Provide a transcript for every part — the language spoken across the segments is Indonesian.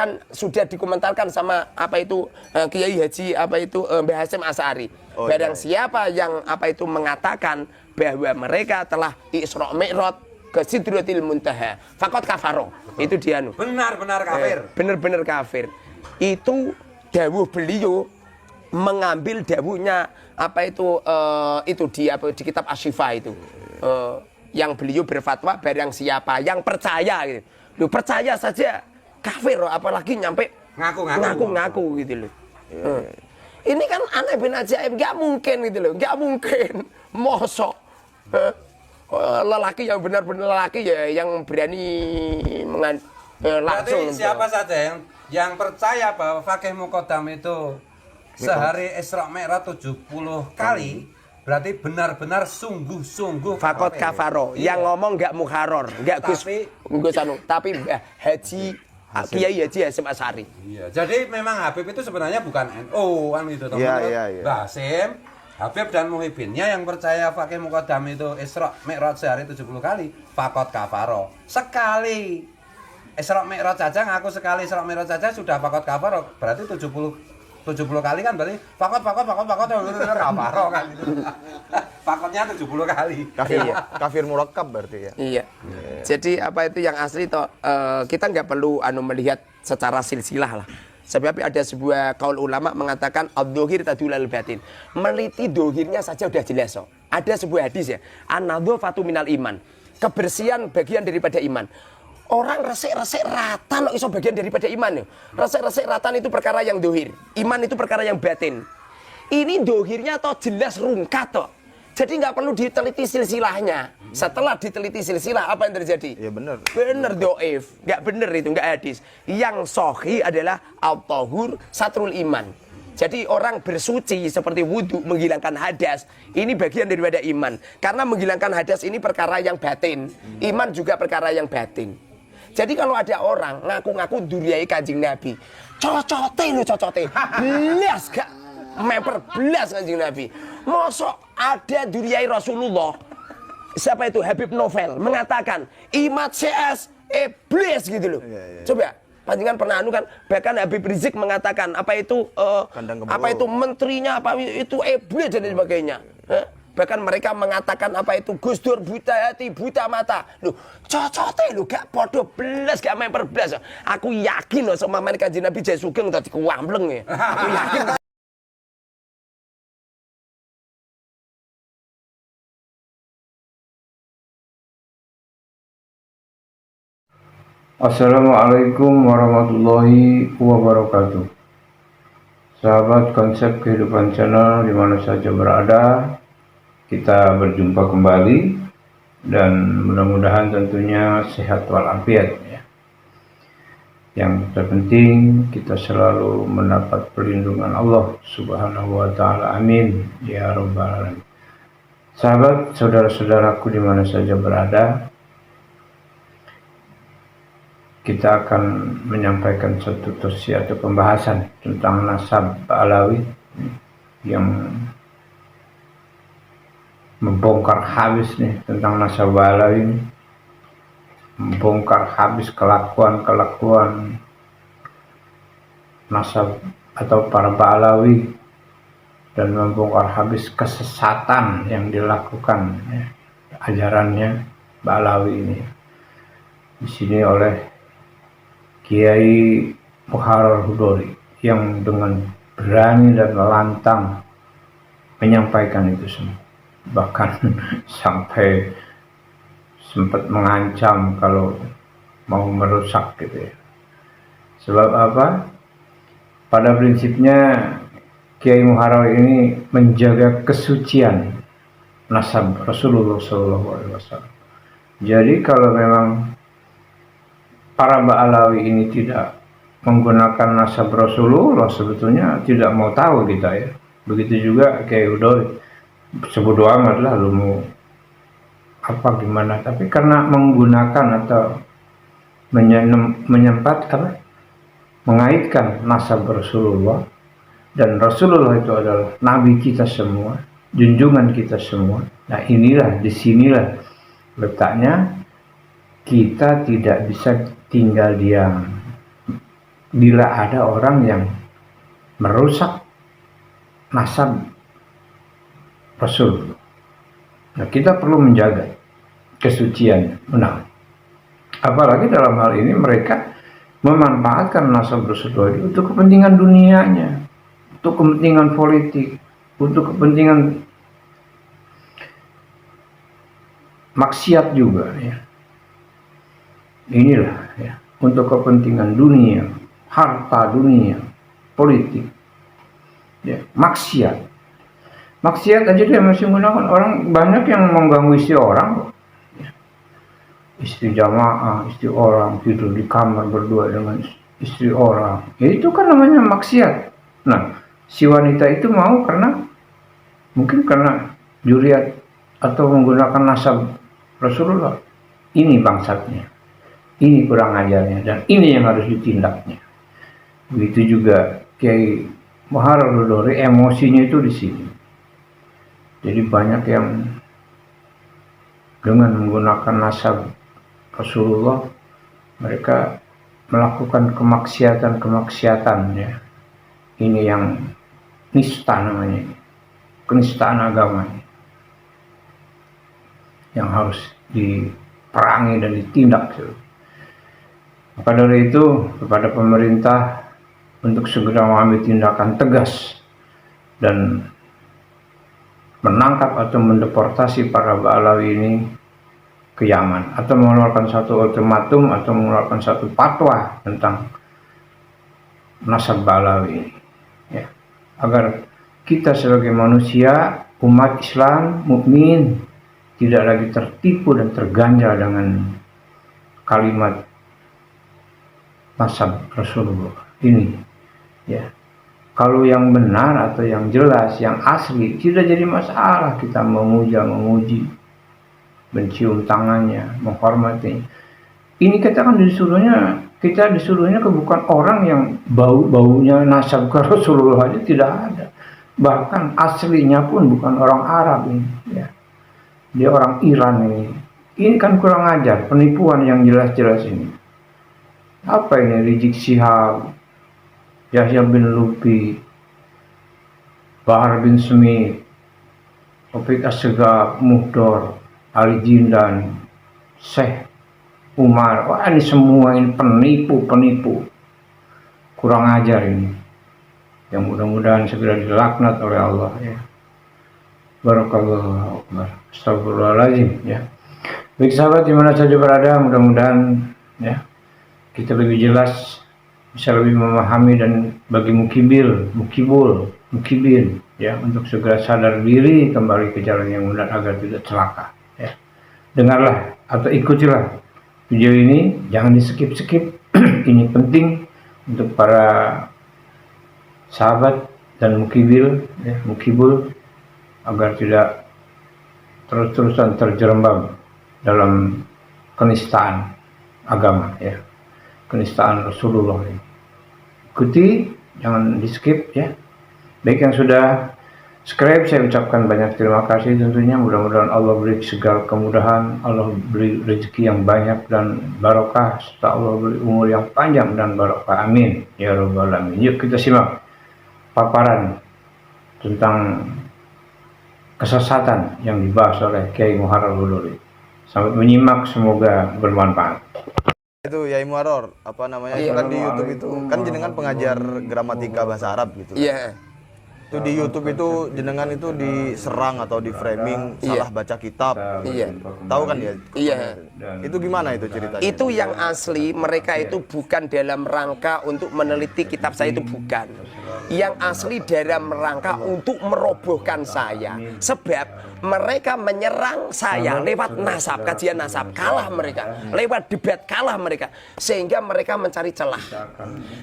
kan sudah dikomentarkan sama apa itu Kiai Haji apa itu Mbah Hasyim Asy'ari. Barang siapa yang apa itu mengatakan bahwa mereka telah Isra Mi'raj ke Sidratil Muntaha, faqad kafaro. Itu dia benar-benar kafir. Benar-benar kafir. Itu dawuh beliau mengambil dawuhnya apa itu di kitab Asy-Syifa itu. Yang beliau berfatwa barang siapa yang percaya gitu. Lu percaya saja kafir, apalagi nyampe ngaku-ngaku gitu loh. Ini kan aneh bin ajaib, nggak mungkin gitu loh, nggak mungkin. Mosok lelaki yang benar-benar lelaki ya yang berani langsung. Berarti siapa saja yang percaya bahwa Fakih Muqaddam itu sehari Isra Mi'raj 70 kali, berarti benar-benar sungguh-sungguh fakot kafaro. Yang ngomong nggak mukharor, nggak Gus Anu, tapi Haji Kiai Haji Hasyim Asy'ari. Iya, jadi memang Habib itu sebenarnya bukan NU kan gitu teman-teman. Mbah Hasyim, Habib dan Muhibbinnya yang percaya Fakih Muqaddam itu Isra Mi'raj sehari 70 kali, fakot kafaro. Sekali Isra Mi'raj saja, ngaku sekali Isra Mi'raj saja sudah fakot kafaro, berarti 70 kali kan berarti fakot kafaro kan gitu. Fakotnya 70 kali. Kafir murakkab berarti ya. Iya. Jadi apa itu yang asli toh kita nggak perlu melihat secara silsilah lah. Sebab ada sebuah kaul ulama mengatakan ad-dzahir tadulul batin. Meliti dohirnya saja udah jelas toh. Ada sebuah hadis ya, an-nadzafatu minal iman. Kebersihan bagian daripada iman. Orang resik-resik ratan loh iso bagian daripada iman. Resik-resik ratan itu perkara yang dohir. Iman itu perkara yang batin. Ini dohirnya toh jelas rungkat toh. Jadi nggak perlu diteliti silsilahnya. Setelah diteliti silsilah apa yang terjadi? Iya benar. Benar doif. Nggak benar itu, nggak hadis. Yang sahih adalah at-tahur satrul iman. Jadi orang bersuci seperti wudhu menghilangkan hadas. Ini bagian daripada iman. Karena menghilangkan hadas ini perkara yang batin. Iman juga perkara yang batin. Jadi kalau ada orang ngaku-ngaku duriai Kanjeng Nabi, cocote. Belas gak memper belas Kanjeng Nabi. Mosok ada duriai Rasulullah. Siapa itu? Habib Novel mengatakan imat CS iblis gitu loh. Coba panjangan pernah kan, bahkan Habib Rizik mengatakan apa itu menterinya apa itu iblis dan sebagainya. Bahkan mereka mengatakan apa itu Gus Dur buta hati, buta mata. Loh, cocote lho gak podo belas, gak memper belas. Aku yakin loh sama mereka Kanjeng Nabi Jaya Sugeng tadi kuambleng ya. Aku yakin. Assalamualaikum warahmatullahi wabarakatuh. Sahabat Konsep Kehidupan Channel di mana saja berada, kita berjumpa kembali dan mudah-mudahan tentunya sehat walafiat ya. Yang terpenting kita selalu mendapat perlindungan Allah Subhanahu wa taala. Amin ya rabbal alamin. Sahabat, saudara-saudaraku di mana saja berada, kita akan menyampaikan satu tosi atau pembahasan tentang nasab Alawi yang membongkar habis nih tentang nasab Alawi ini. Membongkar habis kelakuan nasab atau para Ba'alawi dan membongkar habis kesesatan yang dilakukan ya, ajarannya Ba'alawi ini di sini oleh Kiai Muharrar Hudori yang dengan berani dan lantang menyampaikan itu semua, bahkan sampai sempat mengancam kalau mau merusak gitu ya. Sebab apa? Pada prinsipnya Kiai Muharrar ini menjaga kesucian nasab Rasulullah SAW. Jadi kalau memang para Ba'alawi ini tidak menggunakan nasab Rasulullah, sebetulnya tidak mau tahu kita ya. Begitu juga Kiai Hudori, sebodoh amat lah lu mau apa gimana, tapi karena menggunakan atau mengaitkan nasab Rasulullah, dan Rasulullah itu adalah nabi kita semua, junjungan kita semua. Nah inilah, disinilah letaknya kita tidak bisa tinggal diam. bila ada orang yang merusak nasab Rasul. Nah, kita perlu menjaga kesuciannya. Nah, apalagi dalam hal ini mereka memanfaatkan nasab Rasulullah itu untuk kepentingan dunianya, untuk kepentingan politik, untuk kepentingan maksiat juga ya. Inilah ya, untuk kepentingan dunia, harta dunia, politik. Ya, maksiat. Maksiat aja dia masih menggunakan orang, banyak yang mengganggu istri orang. Ya. Istri jamaah, istri orang tidur di kamar berdua dengan istri orang. Ya, itu kan namanya maksiat. Nah, si wanita itu mau mungkin karena juriat atau menggunakan nasab Rasulullah. Ini bangsatnya, ini kurang ajarnya, dan ini yang harus ditindaknya. Begitu juga Kiai Muharrar Hudori, emosinya itu di sini. Jadi banyak yang dengan menggunakan nasab Rasulullah mereka melakukan kemaksiatan ya. Ini yang nista namanya, kenistaan agama yang harus diperangi dan ditindak. Maka dari itu kepada pemerintah untuk segera mengambil tindakan tegas dan menangkap atau mendeportasi para Ba'alawi ini ke Yaman, atau mengeluarkan satu ultimatum atau mengeluarkan satu fatwa tentang nasab Ba'alawi ini ya, agar kita sebagai manusia, umat Islam, mukmin, tidak lagi tertipu dan terganjal dengan kalimat nasab Rasulullah ini ya. Kalau yang benar atau yang jelas, yang asli, tidak jadi masalah kita memuji, mencium tangannya, menghormati. Ini kita kan disuruhnya ke bukan orang yang baunya nasab ke Rasulullah aja tidak ada. Bahkan aslinya pun bukan orang Arab ini. Ya. Dia orang Iran ini. Ini kan kurang ajar, penipuan yang jelas-jelas ini. Apa ini? Rizik Syihab, Yahya bin Lupi, Bahar bin Smith, Taufik Assegaf, Muhdor, Ali Jindan, Syekh Umar. Wah, ini semua ini penipu. Kurang ajar ini. Yang mudah-mudahan segera dilaknat oleh Allah ya. Barakallahu akbar. Astagfirullahaladzim ya. Baik sahabat dimana saja berada, mudah-mudahan ya kita lebih jelas, bisa lebih memahami, dan bagi mukibin ya untuk segera sadar diri kembali ke jalan yang benar agar tidak celaka ya. Dengarlah atau ikutilah video ini, jangan di skip ini penting untuk para sahabat dan mukibul agar tidak terus-terusan terjerembab dalam kenistaan agama ya, kenistaan Rasulullah. Ikuti, jangan di skip ya. Baik yang sudah subscribe, saya ucapkan banyak terima kasih tentunya. Mudah-mudahan Allah beri segala kemudahan, Allah beri rezeki yang banyak dan barokah, serta Allah beri umur yang panjang dan barokah. Amin ya rabbal alamin. Yuk kita simak paparan tentang kesesatan yang dibahas oleh Kiai Muharrar Hudori. Selamat menyimak, semoga bermanfaat. Itu Yai Muharrar, apa namanya, itu kan di YouTube itu kan jenengan pengajar gramatika bahasa Arab gitu. Iya. Itu di YouTube itu jenengan itu diserang atau di framing salah baca kitab. Iya. Tahu kan ya? Iya. Itu gimana itu ceritanya? Itu yang asli, mereka itu bukan dalam rangka untuk meneliti kitab saya, itu bukan. Yang asli dalam rangka untuk merobohkan saya. Sebab mereka menyerang saya lewat nasab, kajian nasab, kalah mereka. Lewat debat, kalah mereka. Sehingga mereka mencari celah.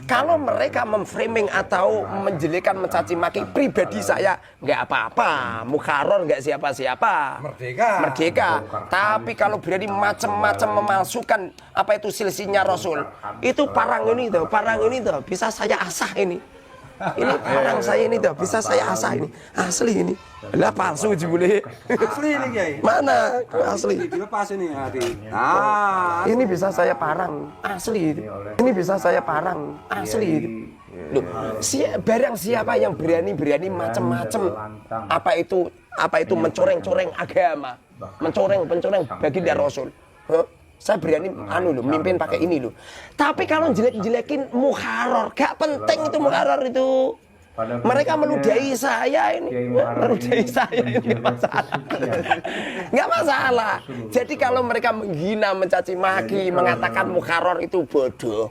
Kalau mereka memframing atau menjelekkan, mencaci maki pribadi saya, nggak apa-apa. Muharrar nggak siapa-siapa. Merdeka. Tapi kalau berani macam-macam memalsukan apa itu silsilahnya Rasul, itu parang ini tuh, bisa saya asah ini. Ini parang saya ini tuh, bisa saya asah ini. Asli ini. Lah palsu jebule. Asli ini Kiai. Mana? Asli. Dilepas ini hati. Ah, Ini bisa saya parang. Asli itu. Ini bisa saya parang. Asli itu. Loh, barang siapa yang berani macam-macam apa itu mencoreng-coreng agama, mencoreng baginda Rasul. Saya berani mimpin pakai ini loh. Tapi kalau jelek-jelekin muharrar, gak penting itu muharrar itu. Mereka meludahi saya ini, meludahi saya ini nggak masalah, nggak masalah. Jadi kalau mereka menghina, mencaci maki, mengatakan muharrar itu bodoh,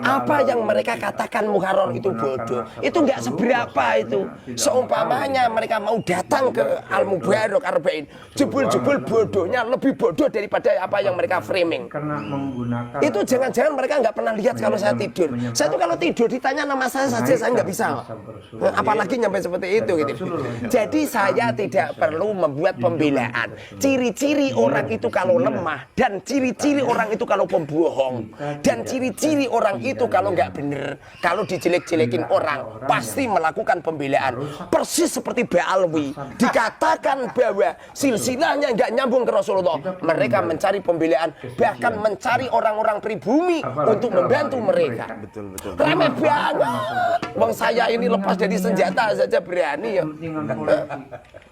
apa yang mereka katakan muharrar itu bodoh, itu nggak seberapa itu. Seumpamanya mereka mau datang ke Al-Mubarak Arba'in, jebul-jebul bodohnya lebih bodoh daripada apa yang mereka framing. Itu jangan-jangan mereka nggak pernah lihat kalau saya tidur. Saya tuh kalau tidur ditanya nama saya saja saya nggak bisa. Apalagi nyampe seperti itu gitu. Jadi saya tidak perlu membuat pembelaan. Ciri-ciri orang itu kalau lemah, dan ciri-ciri orang itu kalau pembohong, dan ciri-ciri orang itu kalau nggak bener, kalau dijelek-jelekin orang pasti melakukan pembelaan. Persis seperti Ba'alwi, dikatakan bahwa silsilahnya nggak nyambung ke Rasulullah, mereka mencari pembelaan, bahkan mencari orang-orang pribumi untuk membantu mereka. Ramai banget. Wong saya ini lepas dari senjata saja berani ya.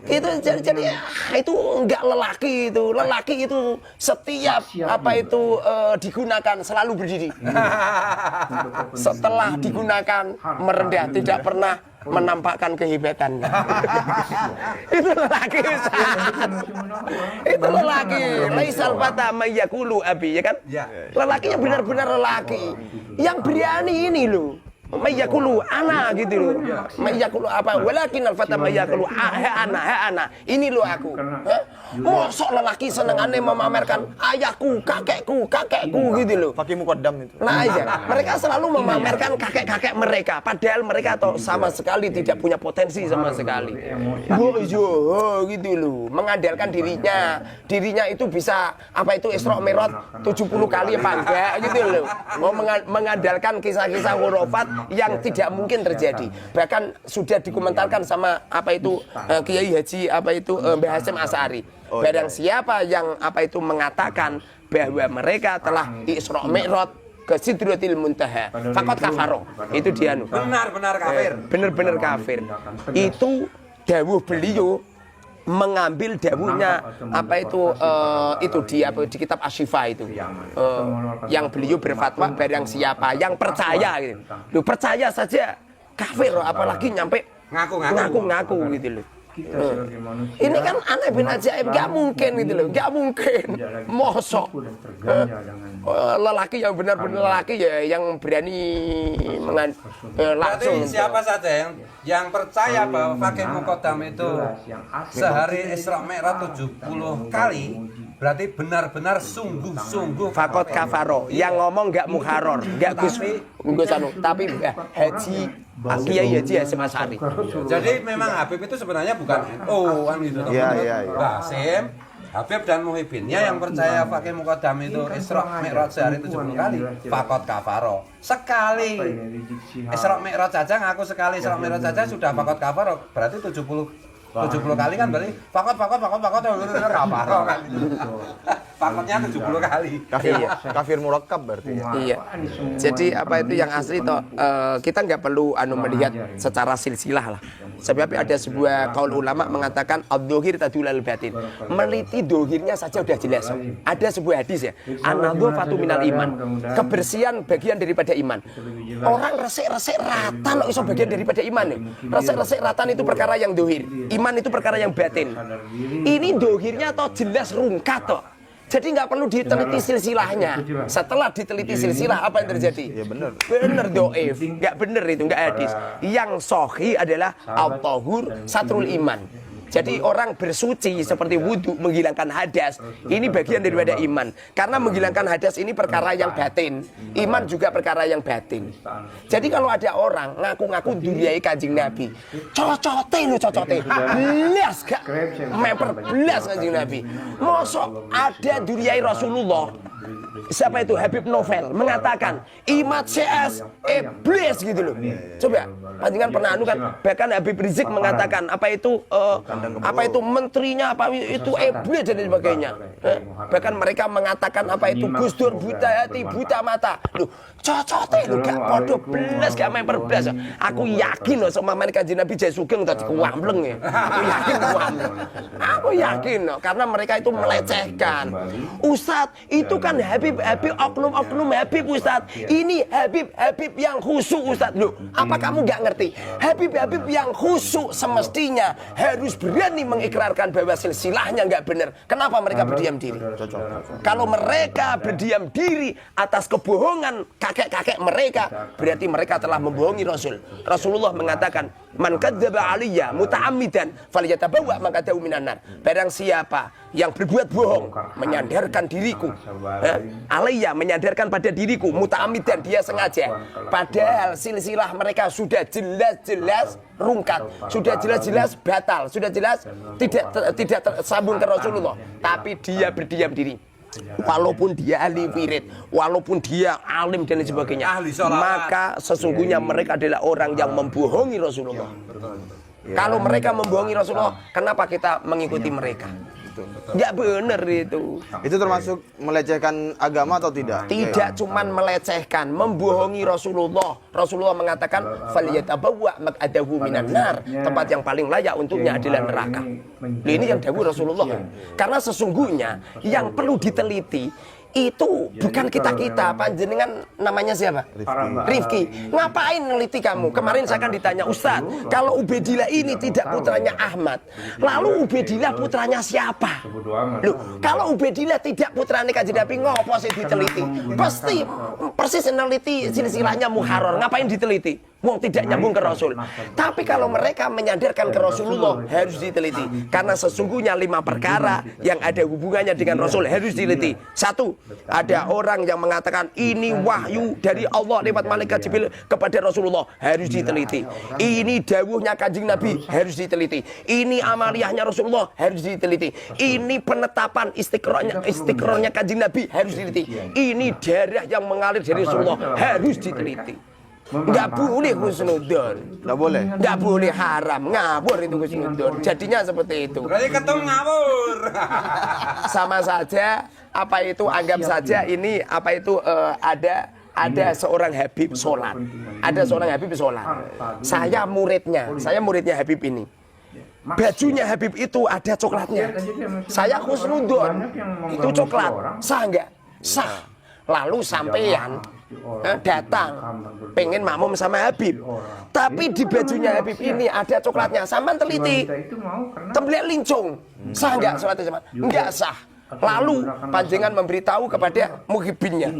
Itu jadi itu enggak lelaki itu. Lelaki itu setiap digunakan selalu berdiri. Setelah digunakan merendah, tidak pernah menampakkan kehebatannya. Itu lelaki. Itu lelaki. Laisal fata mayyakulu abi, ya kan? Lelaki yang benar-benar lelaki. Yang berani ini loh. Mayyakulu ana gitu loh. Mayyakulu apa? Walakin al-fata mayyakulu ana. Ini loh aku. Mosok lelaki senengane memamerkan ayahku, kakekku gitu loh. Fakih muqaddam itu. Nah aja. Mereka selalu memamerkan kakek-kakek mereka, padahal mereka sama sekali tidak punya potensi sama sekali. Gitu loh. Mengandalkan dirinya itu bisa Isra Mi'raj 70 kali apa enggak gitu loh. Mau mengandalkan kisah-kisah khurafat yang tidak mungkin terjadi. Bahkan sudah dikomentarkan sama Kiai Haji Mbah Hasyim Asy'ari. Barang siapa yang mengatakan bahwa mereka telah Isra Mi'raj ke Sidratil Muntaha, faqad kafaro. Itu dia benar-benar kafir. Benar-benar kafir. Itu dawuh beliau mengambil dawuhnya di kitab Asy-Syifa itu. Yang beliau berfatwa barang siapa yang percaya gitu. Loh, percaya saja kafir, apalagi nyampe ngaku gitu loh. Ini kan aneh bin ajaib, nggak mungkin gitu loh, nggak mungkin. Mosok lelaki yang benar-benar lelaki ya yang berani langsung. Berarti siapa saja yang percaya bahwa Fakih Muqaddam itu sehari Isra Mi'raj 70 kali, berarti benar-benar sungguh-sungguh faqad kafaro. Yang ngomong nggak muharrar, nggak Gus tapi Haji Kiai Haji Hasyim Asy'ari. Jadi memang Habib itu sebenarnya bukan NU kan gitu. Basim, Habib dan Muhibbinnya yang percaya Fakih Muqaddam itu Isra Mi'raj sehari 70 kali, faqad kafaro. Sekali Isra Mi'raj saja ngaku sekali Isra Mi'raj saja sudah faqad kafaro. Berarti 70 kali kan berarti fakot kafaro kan. Fakotnya 70 kali. Kafir murakkab berarti. Iya. Jadi itu yang asli toh kita nggak perlu melihat secara silsilah lah. Sebab ada sebuah kaul ulama mengatakan ad-dzahir tadulal batin. Meliti dohirnya saja udah jelas. Ada sebuah hadis ya, an-nadhafatu minal iman. Kebersihan bagian daripada iman. Orang resik-resik ratan iso bagian daripada iman nih. Resik-resik ratan itu perkara yang dohir. Iman itu perkara yang batin. Ini dohirnya toh jelas rungkat toh. Jadi nggak perlu diteliti silsilahnya. Setelah diteliti silsilah apa yang terjadi? Ya benar. Benar doif, nggak benar itu, nggak hadis. Yang sahih adalah at-tahur satrul iman. Jadi orang bersuci seperti wudhu menghilangkan hadas, ini bagian daripada iman. Karena menghilangkan hadas ini perkara yang batin, iman juga perkara yang batin. Jadi kalau ada orang ngaku-ngaku duriai Kanjeng Nabi, cocote, belas gak memperbelas Kanjeng Nabi. Mosok ada duriai Rasulullah, siapa itu Habib Novel mengatakan Imad CS iblis gitu loh. Coba panjenengan pernah anu kan, bahkan Habib Rizik mengatakan apa itu menterinya apa itu iblis dan sebagainya. Bahkan mereka mengatakan apa itu Gus Dur buta hati, buta mata. Loh, cocote lho gak podo belas gak main berblas. Aku yakin loh sama Kanjeng Nabi Jaya Sugeng tadi kuambleng ya. Aku yakin kuambleng. Aku yakin loh, karena mereka itu melecehkan. Ustadz, itu kan Habib oknum Habib Ustadz. Ini Habib yang khusyuk Ustadz. Loh, apa kamu gak ngerti? Habib yang khusyuk semestinya harus berani mengikrarkan bahwa silsilahnya nggak benar. Kenapa mereka berdiam diri? Kalau mereka berdiam diri atas kebohongan kakek-kakek mereka, berarti mereka telah membohongi Rasul. Rasulullah mengatakan, "Man kadzdzaba alayya muta'ammidan falyatabawwa maq'adahu minan nar." Barang siapa yang berbuat bohong, menyandarkan diriku, alayya menyandarkan pada diriku, muta'ammidan dia sengaja. Padahal silsilah mereka sudah jelas-jelas rungkat, sudah jelas-jelas batal, sudah jelas tidak tersambung ke Rasulullah, tapi dia berdiam diri. Walaupun dia ahli wirid, walaupun dia alim dan sebagainya, maka sesungguhnya mereka adalah orang yang membohongi Rasulullah. Kalau mereka membohongi Rasulullah, kenapa kita mengikuti mereka? Nggak benar itu. Itu termasuk melecehkan agama atau tidak? Tidak cuman melecehkan, membohongi Rasulullah. Rasulullah mengatakan falyatabawwa maq'adahu minan nar. Tempat yang paling layak untuknya adalah neraka. Ini yang dawuh Rasulullah. Karena sesungguhnya yang perlu diteliti itu bukan kita-kita, panjenengan namanya siapa? Rifki. Ngapain neliti kamu? Kemarin saya kan ditanya, Ustadz, kalau Ubaidillah ini tidak putranya Ahmad, lalu Ubaidillah putranya siapa? Loh, kalau Ubaidillah tidak putranya Kanjeng Nabi, ngopo sih diteliti? Pasti persis neliti silsilahnya Muharrar, ngapain diteliti? Wong tidak nyambung ke Rasul. Tapi kalau mereka menyandarkan ke Rasulullah, harus diteliti. Karena sesungguhnya 5 perkara yang ada hubungannya dengan Rasul harus diteliti. 1, ada orang yang mengatakan ini wahyu dari Allah lewat malaikat Jibril kepada Rasulullah, harus diteliti. Ini dawuhnya Kanjeng Nabi, harus diteliti. Ini amaliyahnya Rasulullah, harus diteliti. Ini penetapan istiqrohnya Kanjeng Nabi, harus diteliti. Ini darah yang mengalir dari Rasulullah, harus diteliti. Nggak boleh husnudon, Nggak boleh. nggak boleh haram, ngawur itu husnudon. Jadinya seperti itu. Berarti ketemu ngawur. Sama saja, apa itu anggap saja ini apa itu ada seorang Habib sholat, ada seorang Habib sholat. Saya muridnya Habib ini. Bajunya Habib itu ada coklatnya. Saya husnudon, itu coklat, sah nggak? Sah. Lalu sampeyan datang pengen makmum sama Habib, tapi di bajunya Habib ini ada coklatnya, sampean teliti temblek lincung, sah nggak sholatnya sama? Nggak sah. Lalu panjenengan memberitahu kepada muhibinnya,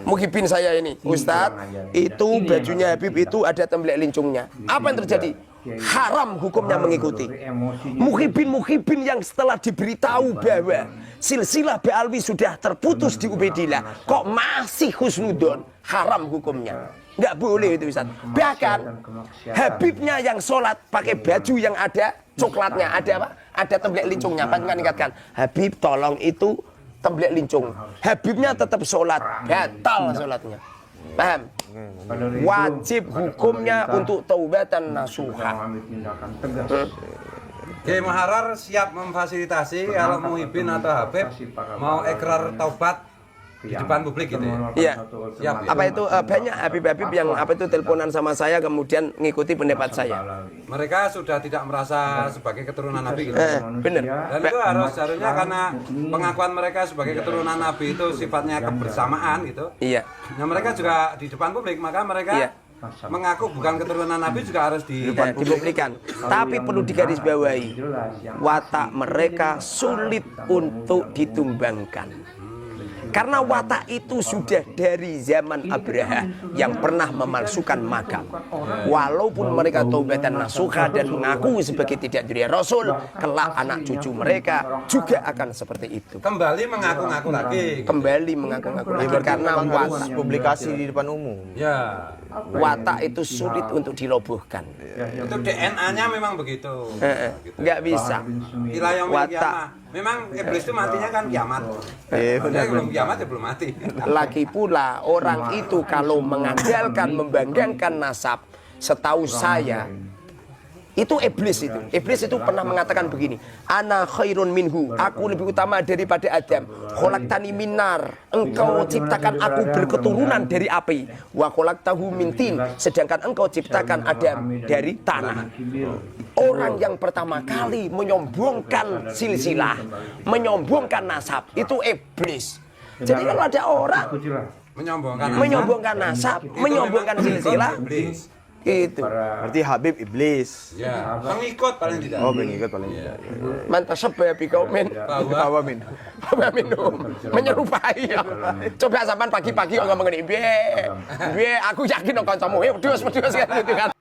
muhibin saya ini, Ustadz, itu bajunya Habib itu ada temblek lincungnya. Apa yang terjadi? Haram hukumnya mengikuti. Muhibin yang setelah diberitahu bahwa silsilah Ba'alwi sudah terputus di Ubaidillah, kok masih husnudon, haram hukumnya. Nggak boleh itu Ustaz. Bahkan Habibnya yang sholat pakai baju yang ada coklatnya, ada apa? Ada temblek lincungnya. Panjenengan ingatkan, Habib tolong itu temblek lincung. Habibnya tetap sholat, batal sholatnya. Paham? Wajib hukumnya untuk taubatan nasuha. Kiai Muharrar siap memfasilitasi kalau Muhibin atau Habib mau ikrar taubat di depan publik gitu ya. Iya. Siap ya. Apa itu banyak Habib-Habib yang apa itu teleponan sama saya kemudian ngikuti pendapat saya. Mereka sudah tidak merasa sebagai keturunan Nabi gitu. Bener. Dan itu harusnya karena pengakuan mereka sebagai keturunan Nabi itu sifatnya kebersamaan gitu. Iya. Nah mereka juga di depan publik, maka mereka mengaku bukan keturunan Nabi juga harus dipublikkan. Tapi perlu digarisbawahi, watak mereka sulit untuk ditumbangkan. Karena watak itu sudah dari zaman Abraha yang pernah memalsukan makam. Walaupun mereka taubatan nasuha dan mengaku sebagai tidak dari Rasul, kelak anak cucu mereka juga akan seperti itu. Kembali mengaku-ngaku lagi. Kembali mengaku-ngaku lagi karena watak publikasi di depan umum. Ya. Watak itu sulit untuk dirobohkan. Itu DNA-nya memang begitu. Nggak bisa. Ila yaumil qiyamah. Memang iblis itu matinya kan kiamat. Belum kiamat kiamat ya belum mati. Lagi pula orang itu kalau mengandalkan membanggakan nasab, setahu saya itu iblis itu. Iblis itu pernah mengatakan begini, ana khairun minhu, aku lebih utama daripada Adam. Khalaqtani minar, engkau ciptakan aku berketurunan dari api. Wa khalaqtahu min tin, sedangkan engkau ciptakan Adam dari tanah. Orang yang pertama kali menyombongkan silsilah, menyombongkan nasab, itu iblis. Jadi kalau ada orang menyombongkan nasab, menyombongkan silsilah, itu Berarti Habib iblis. Ya, pengikut paling tidak. Oh, pengikut paling tidak. mantap sebab kaumin Bahwa min. minum menyerupai ya. Coba sampean pagi-pagi ngomong ngene, "Piye? Piye aku yakin kok kancamu wedhus kan gitu kan."